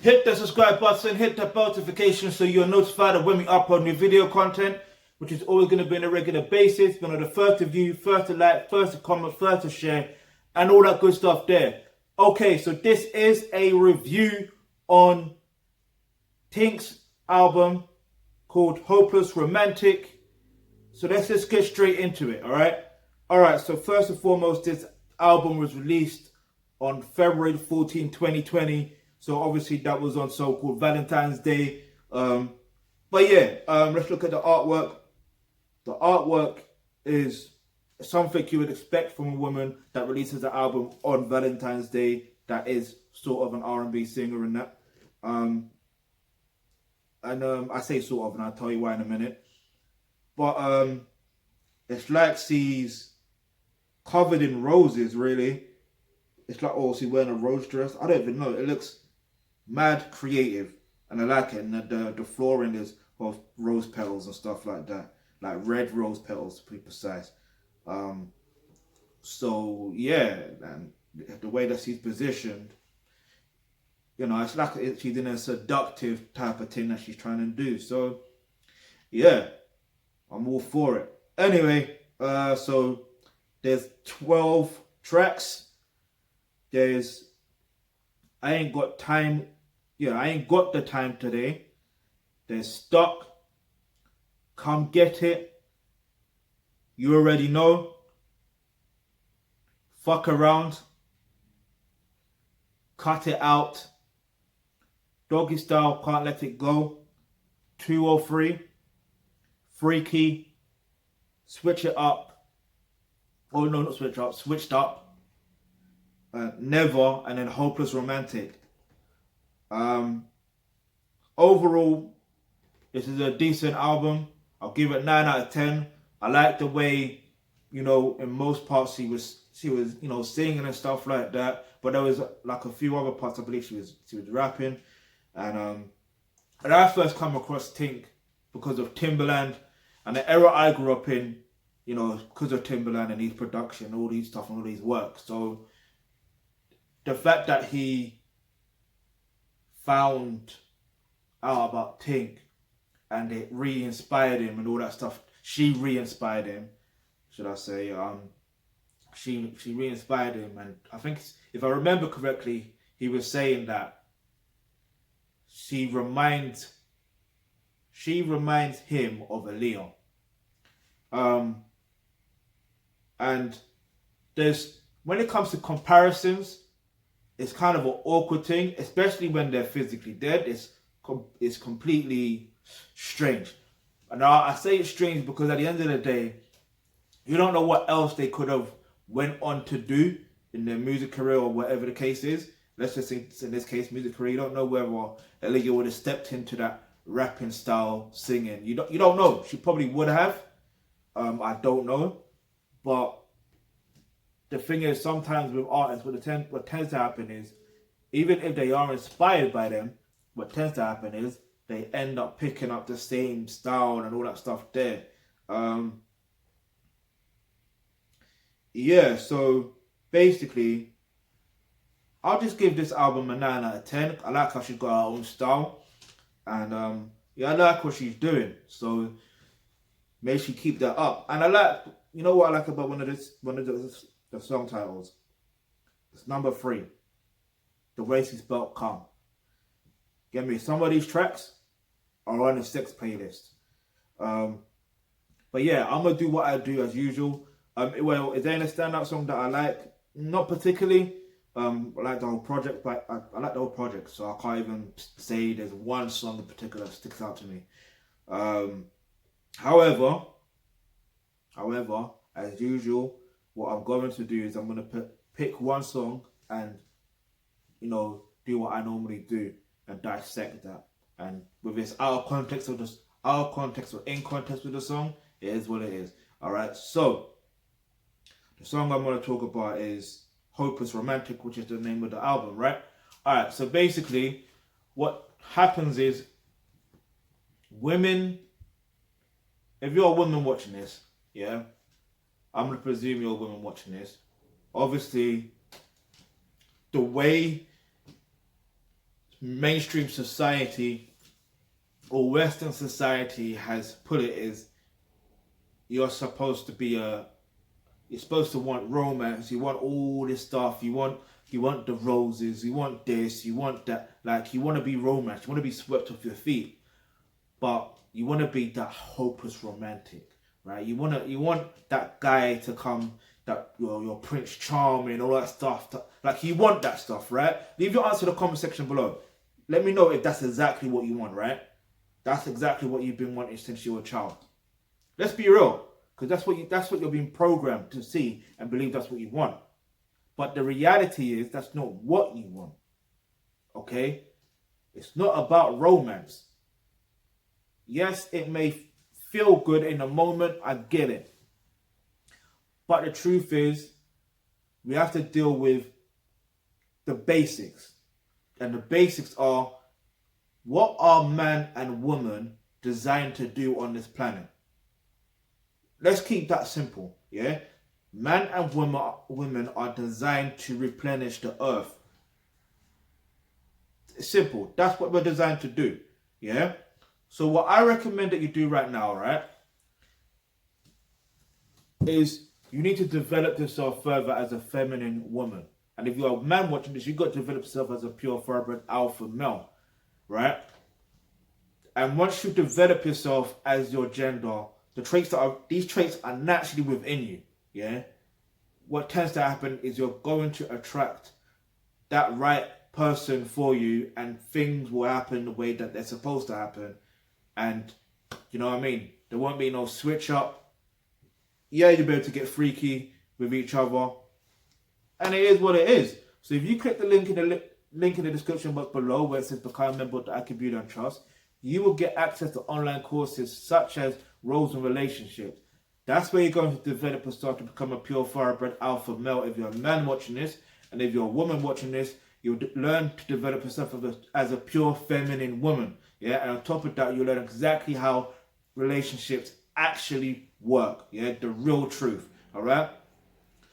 Hit the subscribe button, hit the bell notification so you're notified of when we upload new video content, which is always going to be on a regular basis. Going to the first to view, first to like, first to comment, first to share, and all that good stuff there. Okay, so this is a review on Tink's album called Hopeless Romantic. So let's just get straight into it, Alright, so first and foremost, this album was released on February 14, 2020. So obviously that was on so-called Valentine's Day. But yeah, let's look at the artwork. The artwork is something you would expect from a woman that releases an album on Valentine's Day that is sort of an R&B singer and that. I say sort of, and I'll tell you why in a minute. But it's like she's covered in roses, really. It's like, oh, she's wearing a rose dress. I don't even know. It looks mad creative, and I like it. And the flooring is of rose petals and stuff like that, like red rose petals to be precise. So yeah, and the way that she's positioned, you know, it's like she's in a seductive type of thing that she's trying to do. So yeah, I'm all for it. Anyway, so there's 12 tracks. I ain't got time. Yeah, I ain't got the time today. There's Stuck, Come Get It, You Already Know, Fuck Around, Cut It Out, Doggy Style, Can't Let It Go, 203, Freaky, Switch It Up. Oh no, not Switch Up, Switched Up, Never, and then Hopeless Romantic. Overall, this is a decent album. I'll give it 9 out of 10. I like the way, you know, in most parts she was, you know, singing and stuff like that. But there was like a few other parts I believe she was rapping. And I first come across Tink because of Timbaland and the era I grew up in, you know, because of Timbaland and his production, all these stuff and all these work. So the fact that he found out about Tink and it re-inspired him and all that stuff. She re-inspired him, should I say. She re-inspired him, and I think, if I remember correctly, he was saying that she reminds him of Aaliyah. And there's, when it comes to comparisons, it's kind of an awkward thing, especially when they're physically dead. It's completely strange. And I say it's strange because at the end of the day, you don't know what else they could have went on to do in their music career or whatever the case is. Let's just say, in this case, music career. You don't know whether Aaliyah would have stepped into that rapping style, singing. You don't know. She probably would have. I don't know. But the thing is, sometimes with artists, what tends to happen is, even if they are inspired by them, what tends to happen is they end up picking up the same style and all that stuff there. Yeah, so basically, I'll just give this album a 9 out of 10. I like how she's got her own style. And yeah, I like what she's doing. So may she keep that up. And I like, you know what I like about one of the song titles? It's number 3. The way she spelled come. Get me? Some of these tracks are on the 6 playlist. But yeah, I'm going to do what I do as usual. Well, is there any standout song that I like? Not particularly. I like the whole project, but I like the whole project, so I can't even say there's one song in particular that sticks out to me. However, as usual, what I'm going to do is I'm going to pick one song and, you know, do what I normally do and dissect that. And with this out of context or in context with the song, it is what it is. Alright, so the song I'm going to talk about is Hopeless Romantic, which is the name of the album, right? Alright, so basically what happens is, women, if you're a woman watching this, yeah, I'm going to presume you're a woman watching this. Obviously, the way mainstream society or Western society has put it is you're supposed to be you're supposed to want romance, you want all this stuff, you want the roses, you want this, you want that, like you want to be romance, you want to be swept off your feet, but you want to be that hopeless romantic, right? You want that guy to come, that your Prince Charming, all that stuff, like you want that stuff, right? Leave your answer in the comment section below. Let me know if that's exactly what you want, right? That's exactly what you've been wanting since you were a child. Let's be real, because that's what you're being programmed to see and believe that's what you want. But the reality is that's not what you want. Okay? It's not about romance. Yes, it may feel good in the moment, I get it. But the truth is, we have to deal with the basics. And the basics are, what are man and woman designed to do on this planet? Let's keep that simple, yeah? Man and women are designed to replenish the earth. It's simple. That's what we're designed to do, yeah? So what I recommend that you do right now, right, is you need to develop yourself further as a feminine woman. And if you're a man watching this, you've got to develop yourself as a pure, thoroughbred alpha male, right? And once you develop yourself as your gender, these traits are naturally within you, yeah? What tends to happen is you're going to attract that right person for you, and things will happen the way that they're supposed to happen. And, you know what I mean? There won't be no switch up. Yeah, you'll be able to get freaky with each other. And it is what it is. So if you click the link in the description box below where it says become a member of the Aki Beauty and Trust, you will get access to online courses such as Roles and Relationships. That's where you're going to develop yourself to become a pure, thoroughbred alpha male. If you're a man watching this, and if you're a woman watching this, you'll learn to develop yourself as a pure feminine woman. Yeah, and on top of that, you'll learn exactly how relationships actually work. Yeah, the real truth. All right.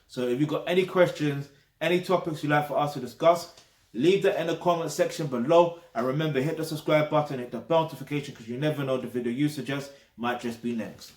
So if you've got any questions, any topics you'd like for us to discuss, leave that in the comment section below. And remember, hit the subscribe button, hit the bell notification, because you never know, the video you suggest might just be next.